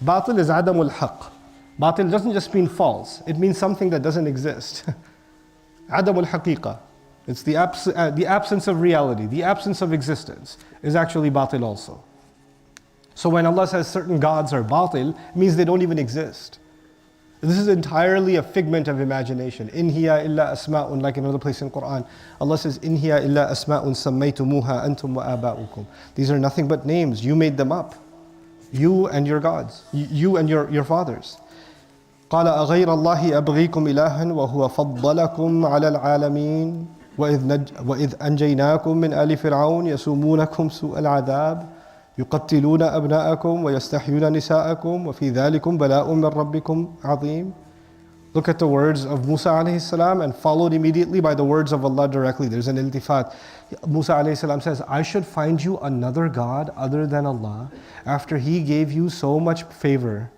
Batil is adamul haqq. Batil doesn't just mean false, it means something that doesn't exist. Adamul haqiqa. It's the absence of reality, the absence of existence is actually batil also. So when Allah says certain gods are batil, it means they don't even exist. This is entirely a figment of imagination. In hiya illa asma'un, like in another place in Quran. Allah says, In hiya illa asma'un sammaytumuha antum wa aba'ukum. These are nothing but names. You made them up. You and your gods. You and your fathers. قال أغير الله أبغيكم إلها وهو فضلكم على العالمين وإذ أنجيناكم من آل فرعون يسومونكم سوء العذاب يقتلون أبناءكم ويستحيون نساءكم وفي ذلكم بلاء من ربكم عظيم. Look at the words of Musa alayhi salam and followed immediately by the words of Allah directly. There's an iltifat. Musa alayhi salam says, I should find you another God other than Allah after He gave you so much favor